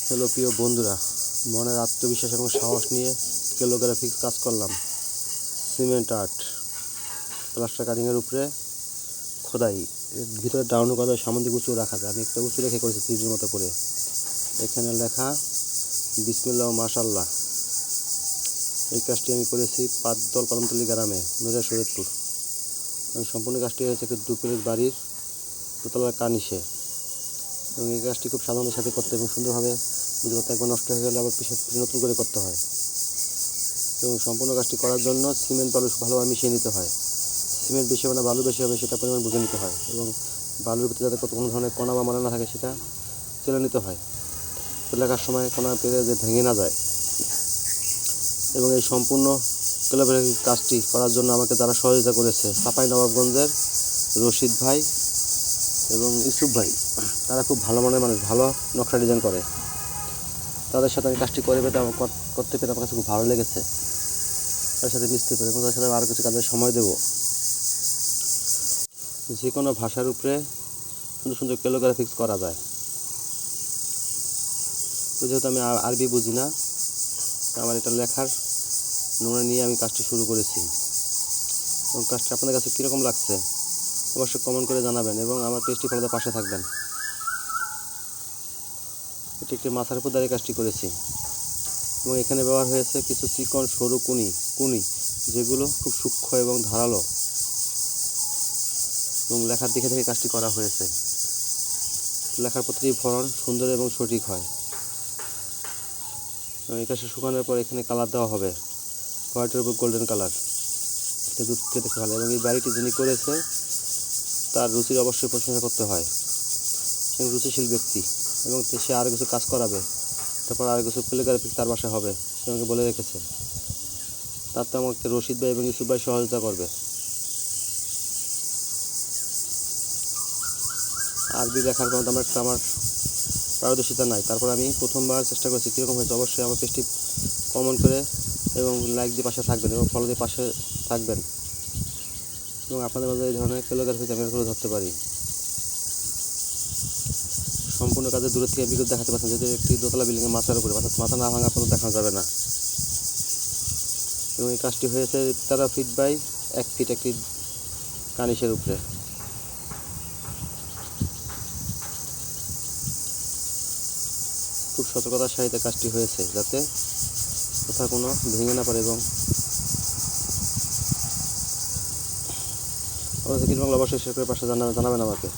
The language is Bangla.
হ্যালো প্রিয় বন্ধুরা, মনের আত্মবিশ্বাস এবং সাহস নিয়ে ক্যালোগ্রাফিক্স কাজ করলাম। সিমেন্ট আর্ট, প্লাস্টার কাটিংয়ের উপরে খোদাই, এর ভিতরে ডাউন করা সামনে উঁচু রাখা যায়। আমি একটা উঁচু রেখে করেছি থ্রিডির মতো করে। এখানে লেখা বিসমিল্লাহ মাশাআল্লাহ। এই কাজটি আমি করেছি পাঁচদল কদমতলী গ্রামে, নদিয়া শরীয়তপুর। সম্পূর্ণ কাজটি হয়েছে একটি দুপুরের বাড়ির দোতলার কানিসে, এবং এই কাজটি খুব সাধারণের সাথে করতে এবং সুন্দরভাবে যদি করতে একবার নষ্ট হয়ে গেলে আবার নতুন করে করতে হয়। এবং সম্পূর্ণ কাজটি করার জন্য সিমেন্ট বালু ভালোভাবে মিশিয়ে নিতে হয়। সিমেন্ট বেশি হবে না বালু বেশি হবে সেটা পরিমাণ বুঝে নিতে হয়, এবং বালুর ভিতরে যাতে কোনো ধরনের কণা বা ময়লা না থাকে সেটা চেলে নিতে হয়, লেখার সময় কণা পেরে যে ভেঙে না যায়। এবং এই সম্পূর্ণ ক্যালিগ্রাফি কাজটি করার জন্য আমাকে যারা সহযোগিতা করেছে, চাঁপাইনবাবগঞ্জের রশিদ ভাই এবং ইউসুফ ভাই, তারা খুব ভালো মনের মানুষ, ভালো নকশা ডিজাইন করে। তাদের সাথে আমি কাজটি করতে পেরে আমার কাছে খুব ভালো লেগেছে। তাদের সাথে মিশতে পেরে এবং তাদের সাথে আরও কিছু কাজের সময় দেব। যে কোনো ভাষার উপরে সুন্দর সুন্দর ক্যালিগ্রাফিক্স করা যায়। যেহেতু আমি আরবি বুঝি না, আমার এটা লেখার নমুনা নিয়ে আমি কাজটি শুরু করেছি। এবং কাজটি আপনাদের কাছে কীরকম লাগছে অবশ্যই কমেন্ট করে জানাবেন, এবং আমার পেজটি ফলোতে পাশে থাকবেন। এটি একটি মাথার উপর দাঁড়িয়ে কাজটি করেছি, এবং এখানে ব্যবহার হয়েছে কিছু চিকন সরু কুনি, যেগুলো খুব সূক্ষ্ম এবং ধারালো, এবং লেখার দিকে থেকে কাজটি করা হয়েছে। লেখার প্রতিটি ফরন সুন্দর এবং সঠিক হয়। এবং এই কাজটি শুকানোর পর এখানে কালার দেওয়া হবে, হোয়াইটের উপর গোল্ডেন কালার। এটা দুধ থেকে দেখতে ভালো। এবং এই বাড়িটি যিনি করেছে তার রুচির অবশ্যই প্রশংসা করতে হয়। সে রুচিশীল ব্যক্তি, এবং সে আরও কিছু কাজ করাবে, তারপর আরও কিছু ক্যালিগ্রাফি তার বাসায় হবে, সে আমাকে বলে রেখেছে। তার তো আমাকে রশিদ ভাই এবং ইউসুফ ভাই সহযোগিতা করবে। আরবি লেখার মতো আমার পারদর্শিতা নাই, তারপর আমি প্রথমবার চেষ্টা করেছি। কীরকম হয়েছে অবশ্যই আমার পেজটি কমেন্ট করে এবং লাইক দিয়ে পাশে থাকবেন, এবং ফলো দিয়ে পাশে থাকবেন, এবং আপনাদের মাঝে এই ধরনের ক্যালিগ্রাফি আমি করে ধরতে পারি। সম্পূর্ণ কাজে দূরের থেকে বিগত দেখাতে পাচ্ছেন, যেহেতু একটি দোতলা বিল্ডিংয়ের মাথার উপরে, মাথা না ভাঙা পর্যন্ত দেখানো যাবে না। এবং এই কাজটি হয়েছে 13 ফিট বাই 1 ফিট একটি কানিসের উপরে। খুব সতর্কতার সাথে কাজটি হয়েছে, যাতে কোথাও কোনো ভেঙে না পারে। এবং কীরকম অবশ্যই শেয়ার করে পাশে জানাবেন আমাকে।